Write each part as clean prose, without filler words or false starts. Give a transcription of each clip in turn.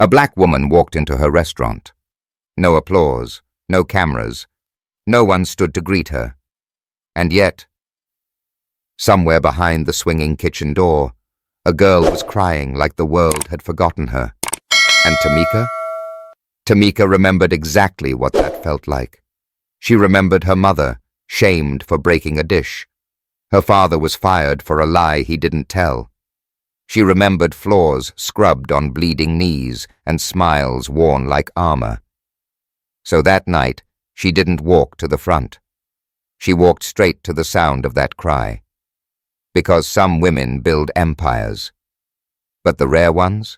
A black woman walked into her restaurant. No applause, no cameras, no one stood to greet her. And yet, somewhere behind the swinging kitchen door, a girl was crying like the world had forgotten her. And Tamika? Tamika remembered exactly what that felt like. She remembered her mother, shamed for breaking a dish. Her father was fired for a lie he didn't tell. She remembered floors scrubbed on bleeding knees and smiles worn like armor. So that night, she didn't walk to the front. She walked straight to the sound of that cry. Because some women build empires. But the rare ones?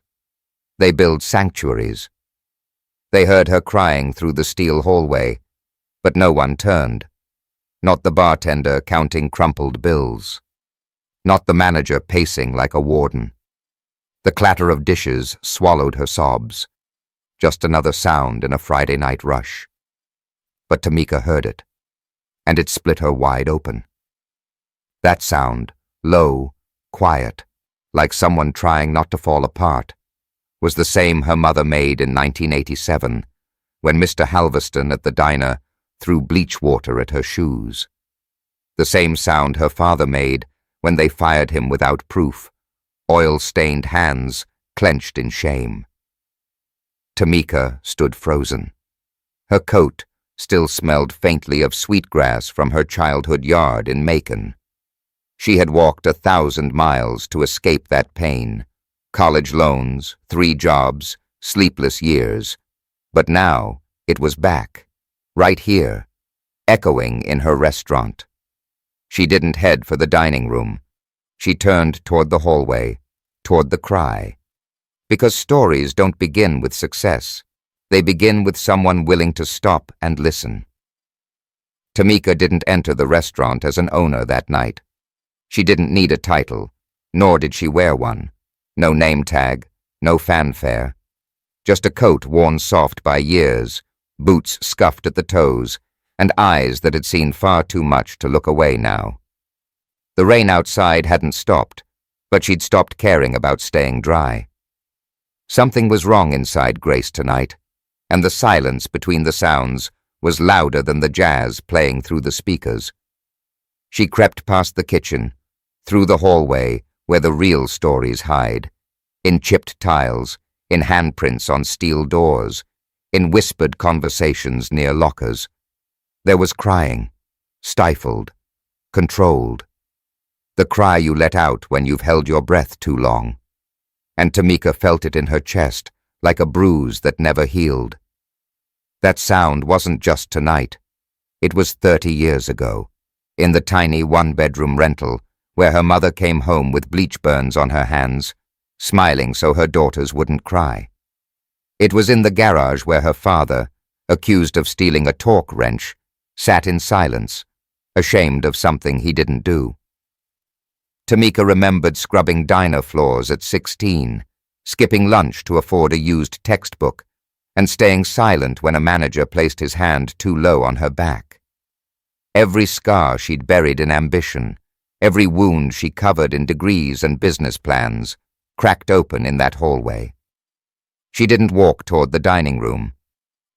They build sanctuaries. They heard her crying through the steel hallway, but no one turned. Not the bartender counting crumpled bills. Not the manager pacing like a warden. The clatter of dishes swallowed her sobs. Just another sound in a Friday night rush. But Tamika heard it, and it split her wide open. That sound, low, quiet, like someone trying not to fall apart, was the same her mother made in 1987, when Mr. Halverston at the diner threw bleach water at her shoes. The same sound her father made when they fired him without proof, oil-stained hands clenched in shame. Tamika stood frozen. Her coat still smelled faintly of sweetgrass from her childhood yard in Macon. She had walked 1,000 miles to escape that pain, college loans, 3 jobs, sleepless years. But now it was back, right here, echoing in her restaurant. She didn't head for the dining room. She turned toward the hallway, toward the cry. Because stories don't begin with success. They begin with someone willing to stop and listen. Tamika didn't enter the restaurant as an owner that night. She didn't need a title, nor did she wear one. No name tag, no fanfare. Just a coat worn soft by years, boots scuffed at the toes, and eyes that had seen far too much to look away now. The rain outside hadn't stopped, but she'd stopped caring about staying dry. Something was wrong inside Grace tonight, and the silence between the sounds was louder than the jazz playing through the speakers. She crept past the kitchen, through the hallway where the real stories hide, in chipped tiles, in handprints on steel doors, in whispered conversations near lockers. There was crying, stifled, controlled. The cry you let out when you've held your breath too long. And Tamika felt it in her chest, like a bruise that never healed. That sound wasn't just tonight. It was 30 years ago, in the tiny one-bedroom rental, where her mother came home with bleach burns on her hands, smiling so her daughters wouldn't cry. It was in the garage where her father, accused of stealing a torque wrench, sat in silence, ashamed of something he didn't do. Tamika remembered scrubbing diner floors at 16, skipping lunch to afford a used textbook, and staying silent when a manager placed his hand too low on her back. Every scar she'd buried in ambition, every wound she covered in degrees and business plans, cracked open in that hallway. She didn't walk toward the dining room.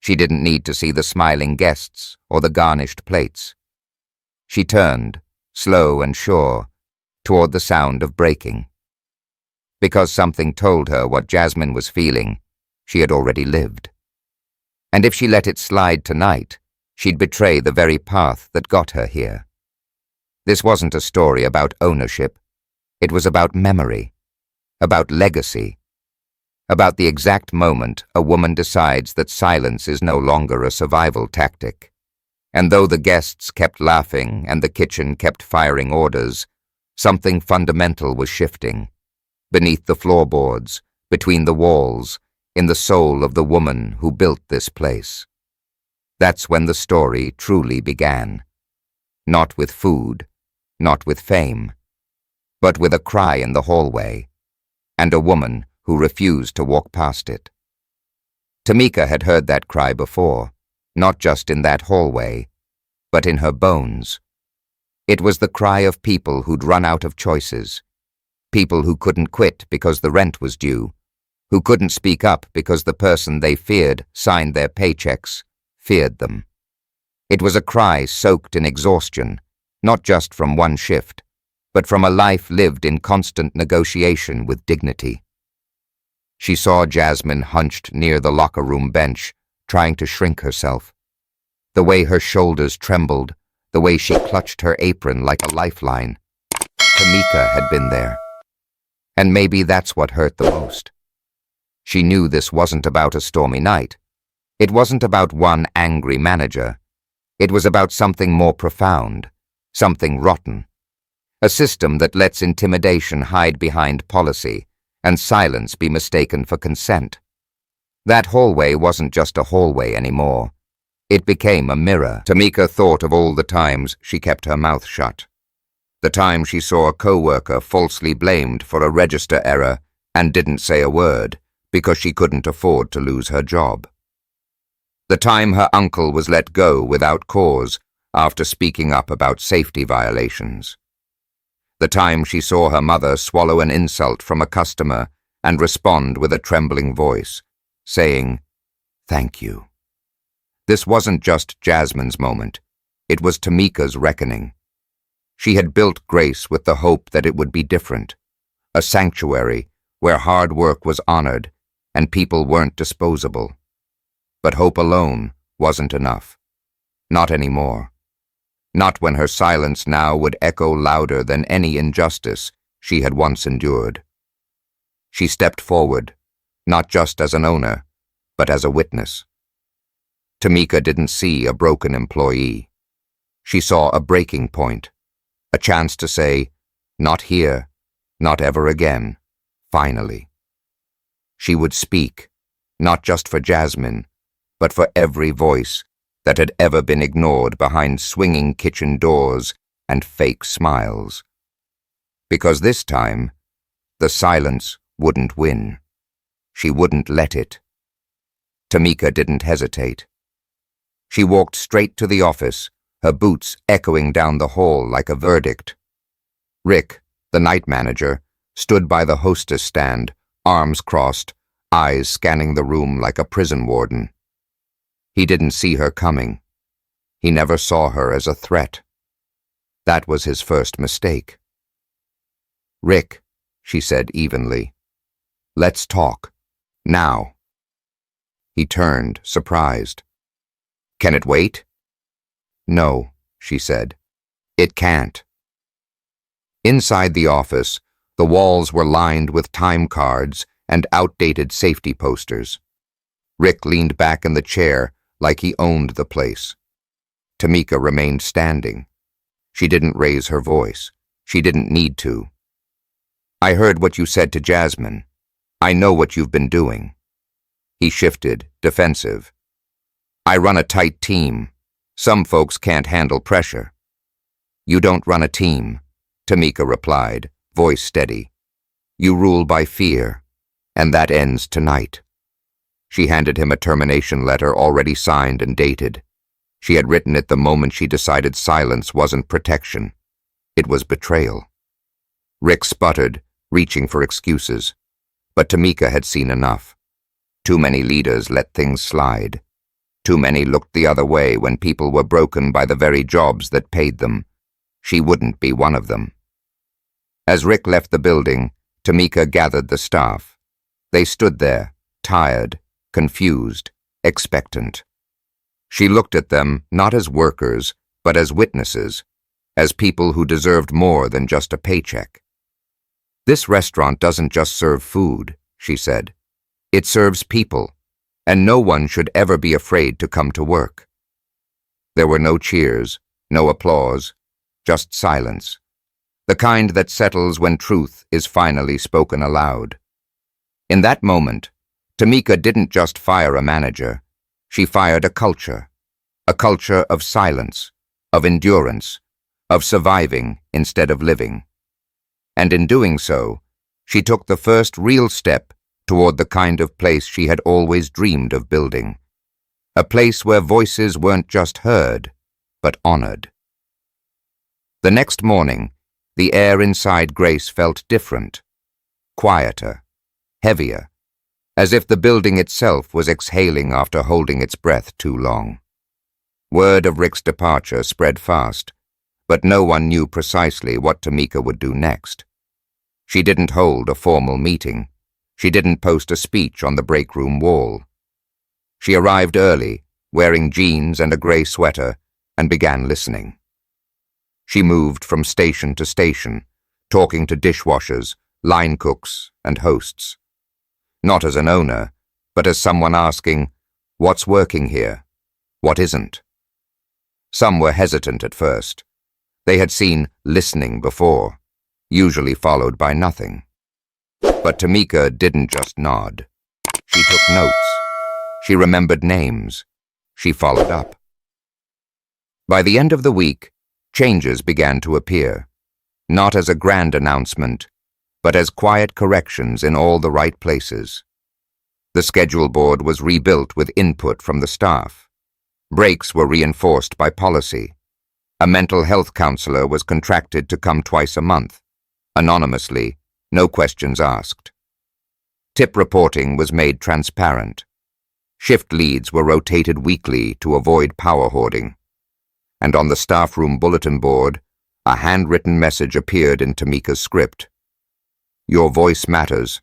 She didn't need to see the smiling guests or the garnished plates. She turned, slow and sure, toward the sound of breaking. Because something told her what Jasmine was feeling, she had already lived. And if she let it slide tonight, she'd betray the very path that got her here. This wasn't a story about ownership. It was about memory, about legacy, about the exact moment a woman decides that silence is no longer a survival tactic. And though the guests kept laughing and the kitchen kept firing orders, something fundamental was shifting. Beneath the floorboards, between the walls, in the soul of the woman who built this place. That's when the story truly began. Not with food, not with fame, but with a cry in the hallway, and a woman who refused to walk past it. Tamika had heard that cry before, not just in that hallway, but in her bones. It was the cry of people who'd run out of choices, people who couldn't quit because the rent was due, who couldn't speak up because the person they feared signed their paychecks, feared them. It was a cry soaked in exhaustion, not just from one shift, but from a life lived in constant negotiation with dignity. She saw Jasmine hunched near the locker room bench, trying to shrink herself. The way her shoulders trembled, the way she clutched her apron like a lifeline. Tamika had been there. And maybe that's what hurt the most. She knew this wasn't about a stormy night. It wasn't about one angry manager. It was about something more profound, something rotten. A system that lets intimidation hide behind policy and silence be mistaken for consent. That hallway wasn't just a hallway anymore. It became a mirror. Tamika thought of all the times she kept her mouth shut. The time she saw a co-worker falsely blamed for a register error and didn't say a word because she couldn't afford to lose her job. The time her uncle was let go without cause after speaking up about safety violations. The time she saw her mother swallow an insult from a customer and respond with a trembling voice, saying, "Thank you." This wasn't just Jasmine's moment. It was Tamika's reckoning. She had built Grace with the hope that it would be different, a sanctuary where hard work was honored and people weren't disposable. But hope alone wasn't enough. Not anymore. Not when her silence now would echo louder than any injustice she had once endured. She stepped forward, not just as an owner, but as a witness. Tamika didn't see a broken employee. She saw a breaking point, a chance to say, "Not here, not ever again, finally." She would speak, not just for Jasmine, but for every voice that had ever been ignored behind swinging kitchen doors and fake smiles. Because this time, the silence wouldn't win. She wouldn't let it. Tamika didn't hesitate. She walked straight to the office, her boots echoing down the hall like a verdict. Rick, the night manager, stood by the hostess stand, arms crossed, eyes scanning the room like a prison warden. He didn't see her coming. He never saw her as a threat. That was his first mistake. "Rick," she said evenly, "let's talk. Now." He turned, surprised. "Can it wait?" "No," she said. "It can't." Inside the office, the walls were lined with time cards and outdated safety posters. Rick leaned back in the chair like he owned the place. Tamika remained standing. She didn't raise her voice. She didn't need to. "I heard what you said to Jasmine. I know what you've been doing." He shifted, defensive. "I run a tight team. Some folks can't handle pressure." "You don't run a team," Tamika replied, voice steady. "You rule by fear, and that ends tonight." She handed him a termination letter already signed and dated. She had written it the moment she decided silence wasn't protection. It was betrayal. Rick sputtered, reaching for excuses. But Tamika had seen enough. Too many leaders let things slide. Too many looked the other way when people were broken by the very jobs that paid them. She wouldn't be one of them. As Rick left the building, Tamika gathered the staff. They stood there, tired, confused, expectant. She looked at them not as workers, but as witnesses, as people who deserved more than just a paycheck. "This restaurant doesn't just serve food," she said. "It serves people, and no one should ever be afraid to come to work." There were no cheers, no applause, just silence, the kind that settles when truth is finally spoken aloud. In that moment, Tamika didn't just fire a manager. She fired a culture of silence, of endurance, of surviving instead of living. And in doing so, she took the first real step toward the kind of place she had always dreamed of building. A place where voices weren't just heard, but honored. The next morning, the air inside Grace felt different, quieter, heavier. as if the building itself was exhaling after holding its breath too long. Word of Rick's departure spread fast, but no one knew precisely what Tamika would do next. She didn't hold a formal meeting. She didn't post a speech on the break room wall. She arrived early, wearing jeans and a gray sweater, and began listening. She moved from station to station, talking to dishwashers, line cooks, and hosts. Not as an owner, but as someone asking, "What's working here? What isn't?" Some were hesitant at first. They had seen listening before, usually followed by nothing. But Tamika didn't just nod. She took notes. She remembered names. She followed up. By the end of the week, changes began to appear, not as a grand announcement, but as quiet corrections in all the right places. The schedule board was rebuilt with input from the staff. Breaks were reinforced by policy. A mental health counselor was contracted to come twice a month, anonymously, no questions asked. Tip reporting was made transparent. Shift leads were rotated weekly to avoid power hoarding. And on the staff room bulletin board, a handwritten message appeared in Tamika's script. "Your voice matters.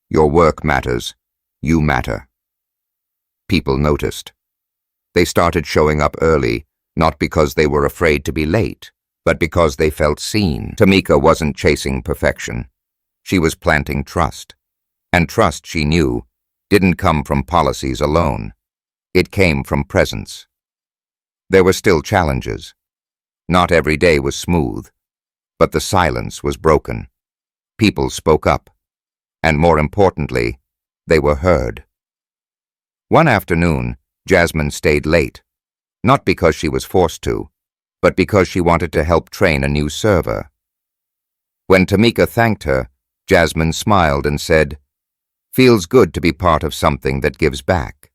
Your work matters. You matter." People noticed. They started showing up early, not because they were afraid to be late, but because they felt seen. Tamika wasn't chasing perfection. She was planting trust. And trust, she knew, didn't come from policies alone. It came from presence. There were still challenges. Not every day was smooth, but the silence was broken. People spoke up, and more importantly, they were heard. One afternoon, Jasmine stayed late, not because she was forced to, but because she wanted to help train a new server. When Tamika thanked her, Jasmine smiled and said, "Feels good to be part of something that gives back."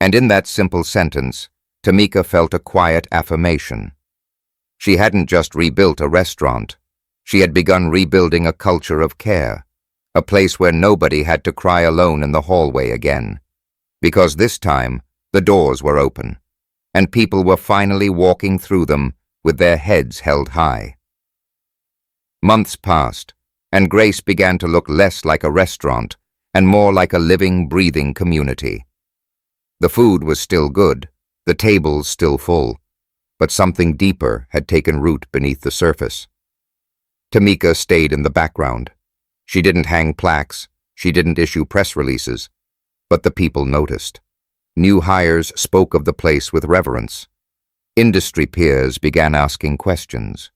And in that simple sentence, Tamika felt a quiet affirmation. She hadn't just rebuilt a restaurant. She had begun rebuilding a culture of care, a place where nobody had to cry alone in the hallway again. Because this time, the doors were open, and people were finally walking through them with their heads held high. Months passed, and Grace began to look less like a restaurant and more like a living, breathing community. The food was still good, the tables still full, but something deeper had taken root beneath the surface. Tamika stayed in the background. She didn't hang plaques, she didn't issue press releases, but the people noticed. New hires spoke of the place with reverence. Industry peers began asking questions.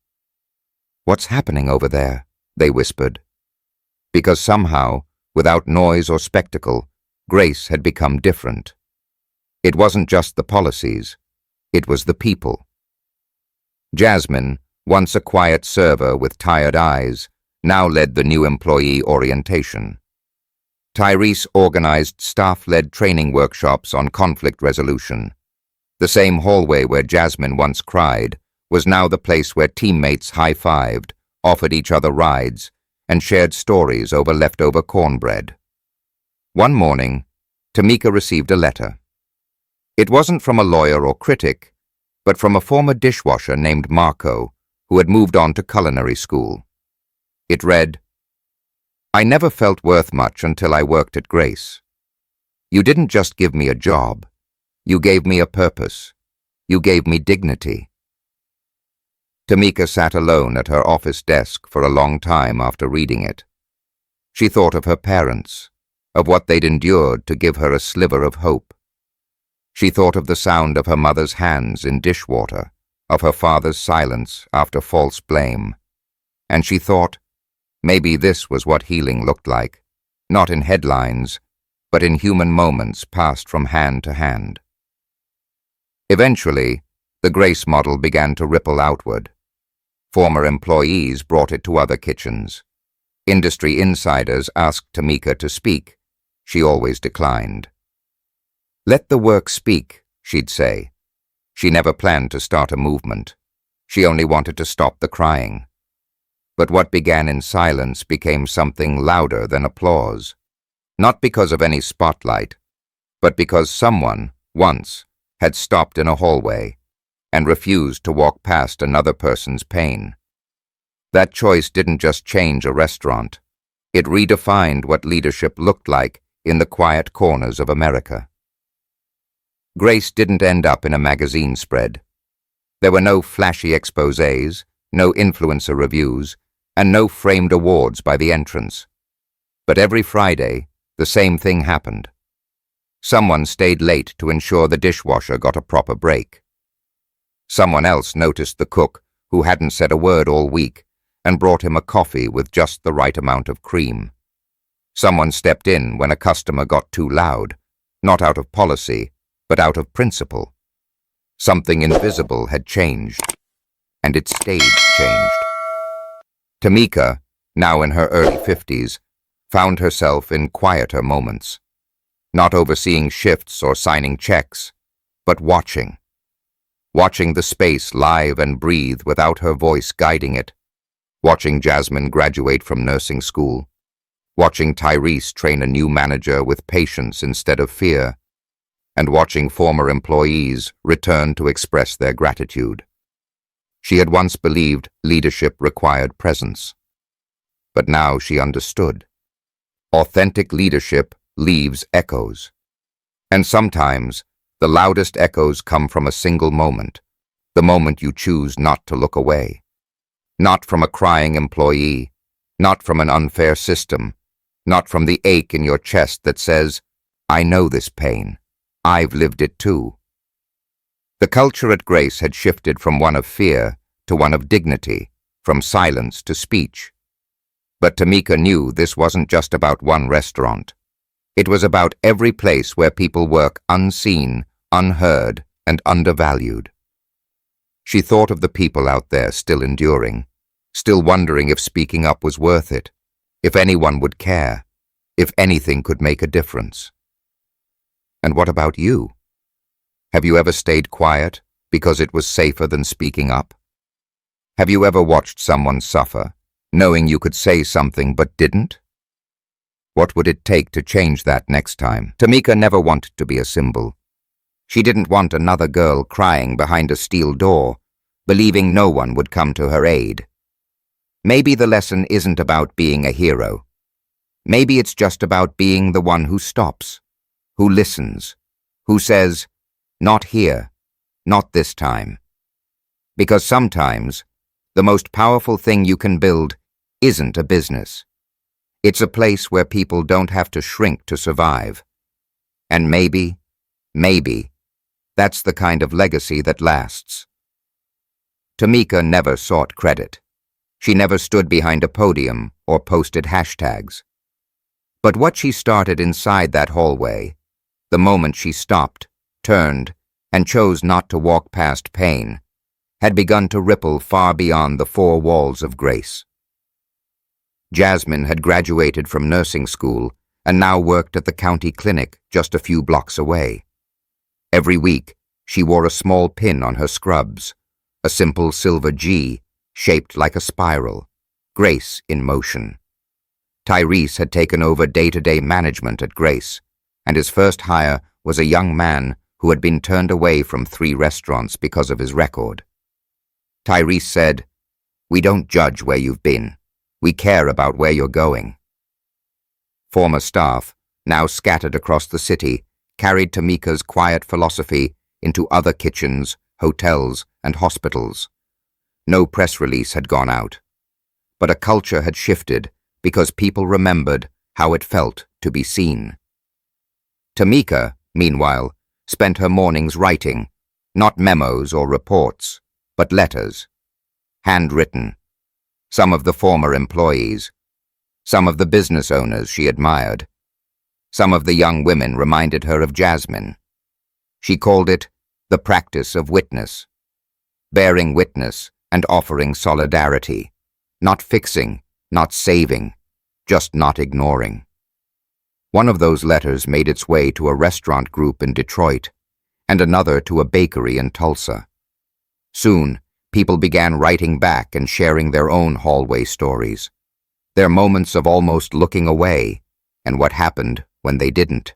"What's happening over there?" they whispered. Because somehow, without noise or spectacle, Grace had become different. It wasn't just the policies, it was the people. Jasmine, once a quiet server with tired eyes, now led the new employee orientation. Tyrese organized staff-led training workshops on conflict resolution. The same hallway where Jasmine once cried was now the place where teammates high-fived, offered each other rides, and shared stories over leftover cornbread. One morning, Tamika received a letter. It wasn't from a lawyer or critic, but from a former dishwasher named Marco, who had moved on to culinary school. It read, "I never felt worth much until I worked at Grace. You didn't just give me a job. You gave me a purpose. You gave me dignity." Tamika sat alone at her office desk for a long time after reading it. She thought of her parents, of what they'd endured to give her a sliver of hope. She thought of the sound of her mother's hands in dishwater, of her father's silence after false blame. And she thought, maybe this was what healing looked like, not in headlines, but in human moments passed from hand to hand. Eventually, the Grace model began to ripple outward. Former employees brought it to other kitchens. Industry insiders asked Tamika to speak. She always declined. "Let the work speak," she'd say. She never planned to start a movement. She only wanted to stop the crying. But what began in silence became something louder than applause. Not because of any spotlight, but because someone, once, had stopped in a hallway and refused to walk past another person's pain. That choice didn't just change a restaurant. It redefined what leadership looked like in the quiet corners of America. Grace didn't end up in a magazine spread. There were no flashy exposés, no influencer reviews, and no framed awards by the entrance. But every Friday, the same thing happened. Someone stayed late to ensure the dishwasher got a proper break. Someone else noticed the cook who hadn't said a word all week and brought him a coffee with just the right amount of cream. Someone stepped in when a customer got too loud, not out of policy, but out of principle. Something invisible had changed, and its stage changed. Tamika, now in her early 50s, found herself in quieter moments, not overseeing shifts or signing checks, but watching the space live and breathe without her voice guiding it, watching Jasmine graduate from nursing school, watching Tyrese train a new manager with patience instead of fear, and watching former employees return to express their gratitude. She had once believed leadership required presence, but now she understood. Authentic leadership leaves echoes, and sometimes the loudest echoes come from a single moment, the moment you choose not to look away. Not from a crying employee, not from an unfair system, not from the ache in your chest that says, "I know this pain. I've lived it too." The culture at Grace had shifted from one of fear to one of dignity, from silence to speech. But Tamika knew this wasn't just about one restaurant. It was about every place where people work unseen, unheard, and undervalued. She thought of the people out there still enduring, still wondering if speaking up was worth it, if anyone would care, if anything could make a difference. And what about you? Have you ever stayed quiet because it was safer than speaking up? Have you ever watched someone suffer, knowing you could say something but didn't? What would it take to change that next time? Tamika never wanted to be a symbol. She didn't want another girl crying behind a steel door, believing no one would come to her aid. Maybe the lesson isn't about being a hero. Maybe it's just about being the one who stops, who listens, who says, "Not here, not this time." Because sometimes, the most powerful thing you can build isn't a business. It's a place where people don't have to shrink to survive. And maybe, that's the kind of legacy that lasts. Tamika never sought credit. She never stood behind a podium or posted hashtags. But what she started inside that hallway, the moment she stopped, turned, and chose not to walk past pain, had begun to ripple far beyond the four walls of Grace. Jasmine had graduated from nursing school and now worked at the county clinic just a few blocks away. Every week, she wore a small pin on her scrubs, a simple silver G shaped like a spiral, Grace in motion. Tyrese had taken over day-to-day management at Grace, and his first hire was a young man who had been turned away from 3 restaurants because of his record. Tyrese said, "We don't judge where you've been. We care about where you're going." Former staff, now scattered across the city, carried Tamika's quiet philosophy into other kitchens, hotels, and hospitals. No press release had gone out, but a culture had shifted because people remembered how it felt to be seen. Tamika, meanwhile, spent her mornings writing, not memos or reports, but letters, handwritten. Some of the former employees, some of the business owners she admired, some of the young women reminded her of Jasmine. She called it the practice of witness, bearing witness and offering solidarity, not fixing, not saving, just not ignoring. One of those letters made its way to a restaurant group in Detroit, and another to a bakery in Tulsa. Soon, people began writing back and sharing their own hallway stories, their moments of almost looking away, and what happened when they didn't.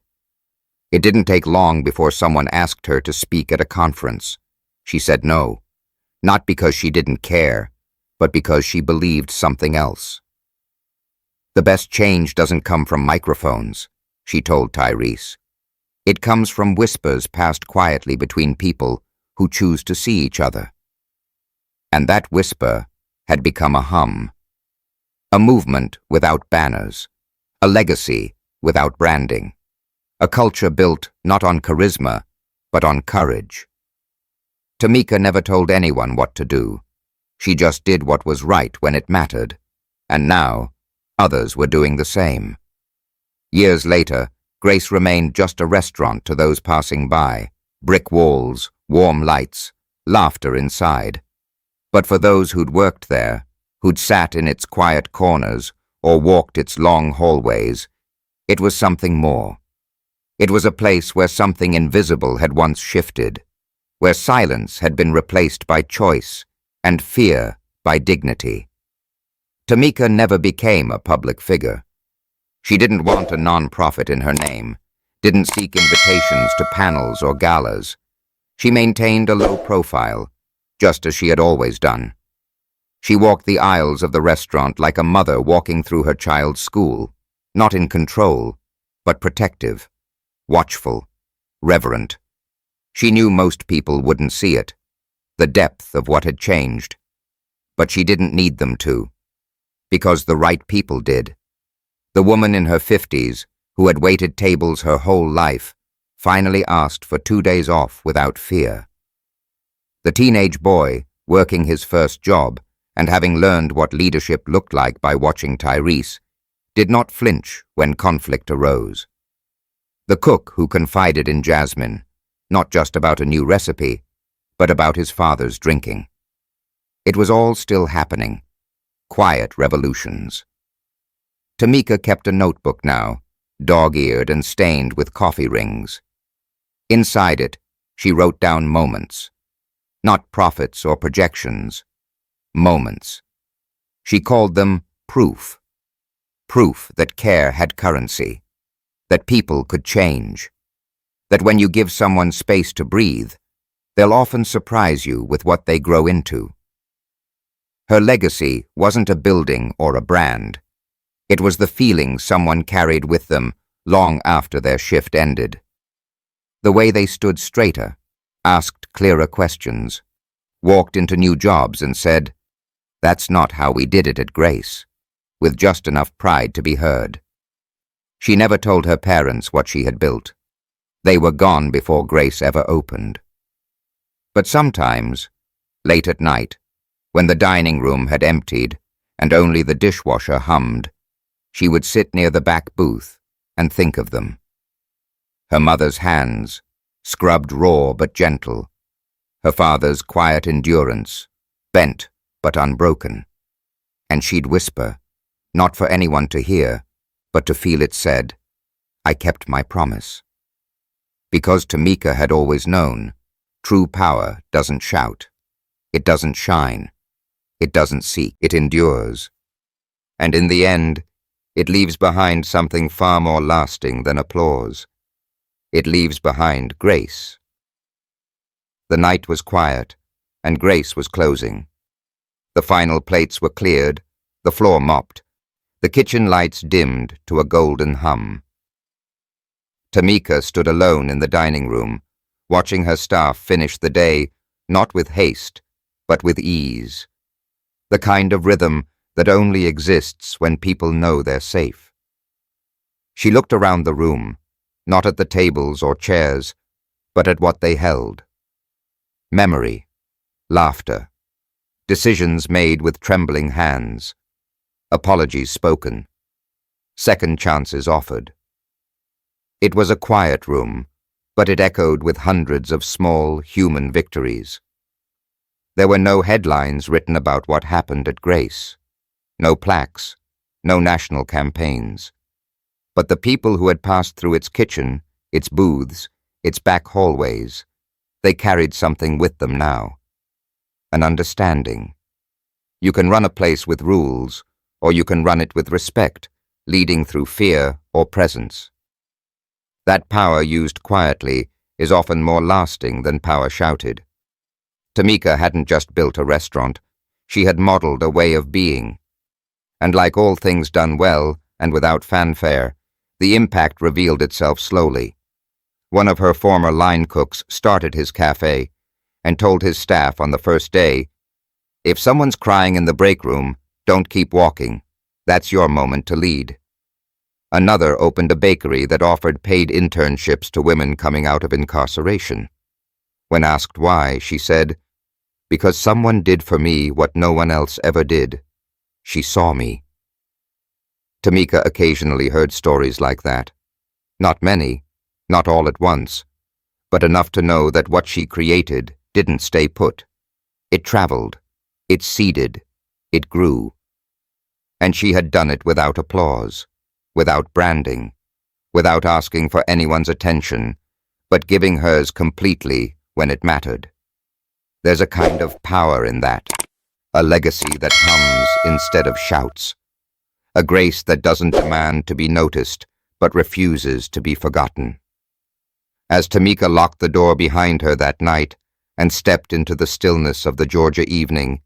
It didn't take long before someone asked her to speak at a conference. She said no, not because she didn't care, but because she believed something else. The best change doesn't come from microphones, she told Tyrese. It comes from whispers passed quietly between people who choose to see each other. And that whisper had become a hum. A movement without banners, a legacy without branding, a culture built not on charisma, but on courage. Tamika never told anyone what to do. She just did what was right when it mattered, and now others were doing the same. Years later, Grace remained just a restaurant to those passing by, brick walls, warm lights, laughter inside. But for those who'd worked there, who'd sat in its quiet corners or walked its long hallways, it was something more. It was a place where something invisible had once shifted, where silence had been replaced by choice and fear by dignity. Tamika never became a public figure. She didn't want a non-profit in her name, didn't seek invitations to panels or galas. She maintained a low profile, just as she had always done. She walked the aisles of the restaurant like a mother walking through her child's school, not in control, but protective, watchful, reverent. She knew most people wouldn't see it, the depth of what had changed. But she didn't need them to, because the right people did. The woman in her 50s, who had waited tables her whole life, finally asked for 2 days off without fear. The teenage boy, working his first job, and having learned what leadership looked like by watching Tyrese, did not flinch when conflict arose. The cook who confided in Jasmine, not just about a new recipe, but about his father's drinking. It was all still happening, quiet revolutions. Tamika kept a notebook now, dog-eared and stained with coffee rings. Inside it, she wrote down moments, not prophets or projections, moments. She called them proof. Proof that care had currency, that people could change, that when you give someone space to breathe, they'll often surprise you with what they grow into. Her legacy wasn't a building or a brand. It was the feeling someone carried with them long after their shift ended. The way they stood straighter, asked clearer questions, walked into new jobs and said, "That's not how we did it at Grace," with just enough pride to be heard. She never told her parents what she had built. They were gone before Grace ever opened. But sometimes, late at night, when the dining room had emptied and only the dishwasher hummed, she would sit near the back booth and think of them. Her mother's hands, scrubbed raw but gentle. Her father's quiet endurance, bent but unbroken. And she'd whisper, not for anyone to hear, but to feel it said, "I kept my promise." Because Tamika had always known, true power doesn't shout. It doesn't shine. It doesn't seek. It endures. And in the end, it leaves behind something far more lasting than applause. It leaves behind grace. The night was quiet, and Grace was closing. The final plates were cleared, the floor mopped, the kitchen lights dimmed to a golden hum. Tamika stood alone in the dining room, watching her staff finish the day not with haste, but with ease. The kind of rhythm that only exists when people know they're safe. She looked around the room, not at the tables or chairs, but at what they held. Memory, laughter, decisions made with trembling hands, apologies spoken, second chances offered. It was a quiet room, but it echoed with hundreds of small human victories. There were no headlines written about what happened at Grace, no plaques, no national campaigns. But the people who had passed through its kitchen, its booths, its back hallways, they carried something with them now. An understanding. You can run a place with rules, or you can run it with respect, leading through fear or presence. That power used quietly is often more lasting than power shouted. Tamika hadn't just built a restaurant, she had modeled a way of being. And like all things done well and without fanfare, the impact revealed itself slowly. One of her former line cooks started his cafe and told his staff on the first day, "If someone's crying in the break room, don't keep walking. That's your moment to lead." Another opened a bakery that offered paid internships to women coming out of incarceration. When asked why, she said, "Because someone did for me what no one else ever did. She saw me." Tamika occasionally heard stories like that. Not many, not all at once, but enough to know that what she created didn't stay put. It traveled, it seeded, it grew. And she had done it without applause, without branding, without asking for anyone's attention, but giving hers completely when it mattered. There's a kind of power in that, a legacy that hums instead of shouts, a grace that doesn't demand to be noticed but refuses to be forgotten. As Tamika locked the door behind her that night and stepped into the stillness of the Georgia evening,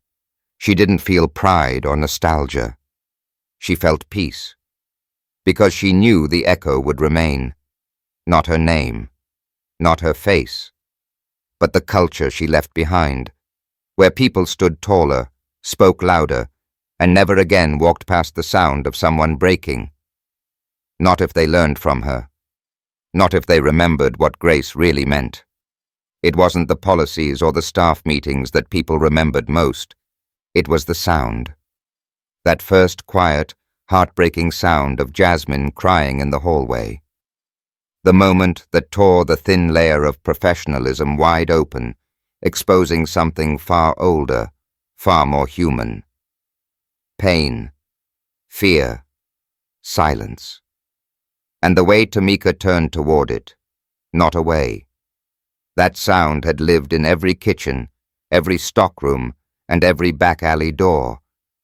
she didn't feel pride or nostalgia. She felt peace, because she knew the echo would remain, not her name, not her face, but the culture she left behind, where people stood taller, spoke louder, and never again walked past the sound of someone breaking. Not if they learned from her. Not if they remembered what grace really meant. It wasn't the policies or the staff meetings that people remembered most. It was the sound. That first quiet, heartbreaking sound of Jasmine crying in the hallway. The moment that tore the thin layer of professionalism wide open, exposing something far older, far more human. Pain, fear, silence. And the way Tamika turned toward it, not away. That sound had lived in every kitchen, every stockroom, and every back alley door,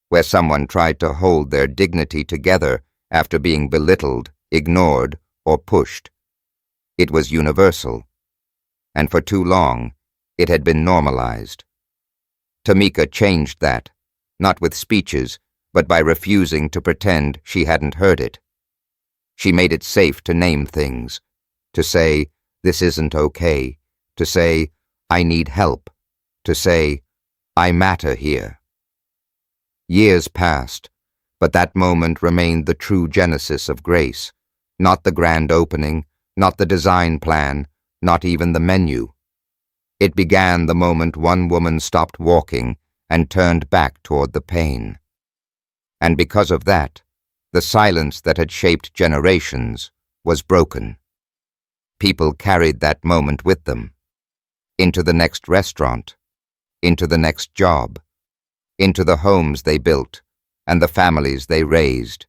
where someone tried to hold their dignity together after being belittled, ignored, or pushed. It was universal, and for too long, it had been normalized. Tamika changed that, not with speeches, but by refusing to pretend she hadn't heard it. She made it safe to name things, to say, "This isn't okay," to say, "I need help," to say, "I matter here." Years passed, but that moment remained the true genesis of grace, not the grand opening, not the design plan, not even the menu. It began the moment one woman stopped walking and turned back toward the pain. And because of that, the silence that had shaped generations was broken. People carried that moment with them, into the next restaurant, into the next job, into the homes they built and the families they raised,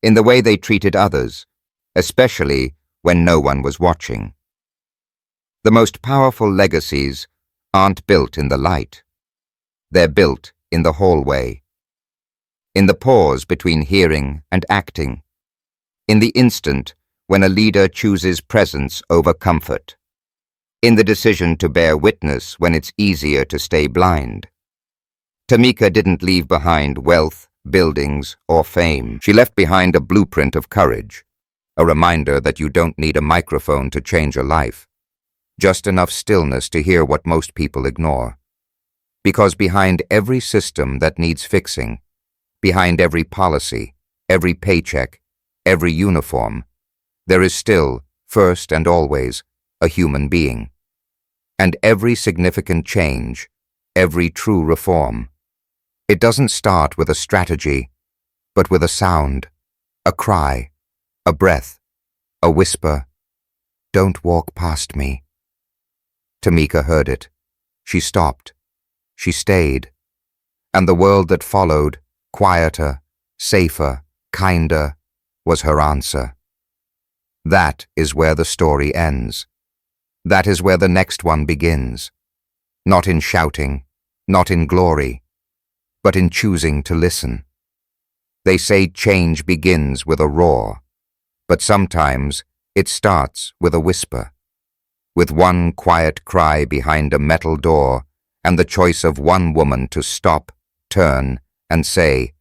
in the way they treated others, especially when no one was watching. The most powerful legacies aren't built in the light. They're built in the hallway, in the pause between hearing and acting, in the instant when a leader chooses presence over comfort, in the decision to bear witness when it's easier to stay blind. Tamika didn't leave behind wealth, buildings, or fame. She left behind a blueprint of courage, a reminder that you don't need a microphone to change a life, just enough stillness to hear what most people ignore. Because behind every system that needs fixing, behind every policy, every paycheck, every uniform, there is still, first and always, a human being. And every significant change, every true reform, it doesn't start with a strategy, but with a sound, a cry, a breath, a whisper, "Don't walk past me." Tamika heard it. She stopped. She stayed. And the world that followed, quieter, safer, kinder, was her answer. That is where the story ends. That is where the next one begins. Not in shouting, not in glory, but in choosing to listen. They say change begins with a roar, but sometimes it starts with a whisper, with one quiet cry behind a metal door and the choice of one woman to stop, turn, and say,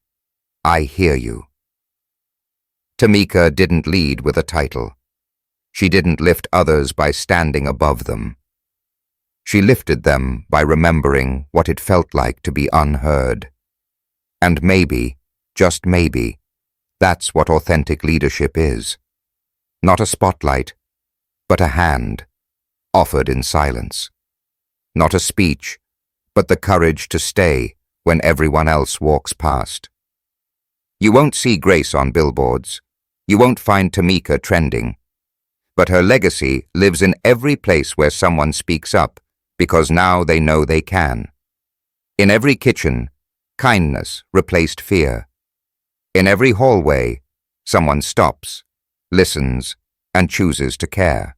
"I hear you." Tamika didn't lead with a title. She didn't lift others by standing above them. She lifted them by remembering what it felt like to be unheard. And maybe, just maybe, that's what authentic leadership is. Not a spotlight, but a hand, offered in silence. Not a speech, but the courage to stay when everyone else walks past. You won't see Grace on billboards. You won't find Tamika trending. But her legacy lives in every place where someone speaks up, because now they know they can. In every kitchen, kindness replaced fear. In every hallway, someone stops, listens, and chooses to care.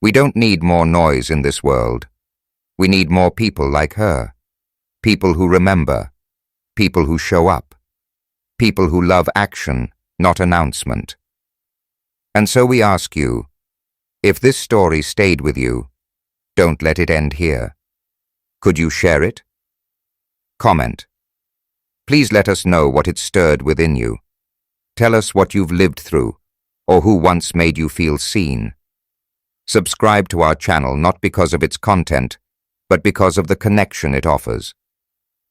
We don't need more noise in this world. We need more people like her. People who remember. People who show up. People who love action, not announcement. And so we ask you, if this story stayed with you, don't let it end here. Could you share it? Comment. Please let us know what it stirred within you. Tell us what you've lived through, or who once made you feel seen. Subscribe to our channel not because of its content, but because of the connection it offers.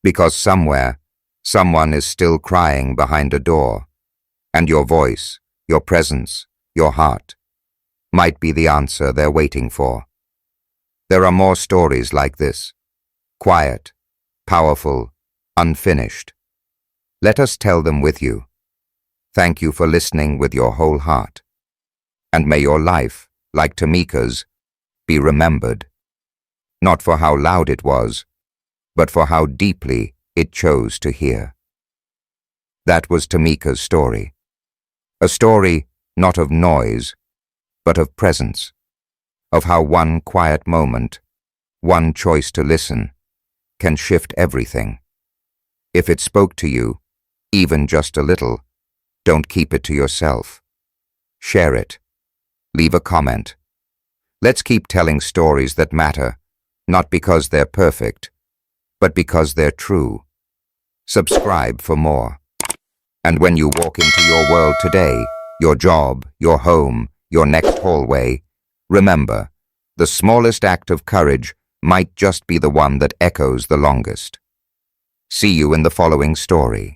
Because somewhere, someone is still crying behind a door, and your voice, your presence, your heart, might be the answer they're waiting for. There are more stories like this, quiet, powerful, unfinished. Let us tell them with you. Thank you for listening with your whole heart. And may your life, like Tamika's, be remembered, not for how loud it was, but for how deeply it chose to hear. That was Tamika's story. A story not of noise, but of presence, of how one quiet moment, one choice to listen, can shift everything. If it spoke to you, even just a little, don't keep it to yourself. Share it. Leave a comment. Let's keep telling stories that matter, not because they're perfect, but because they're true. Subscribe for more. And when you walk into your world today, your job, your home, your next hallway, remember, the smallest act of courage might just be the one that echoes the longest. See you in the following story.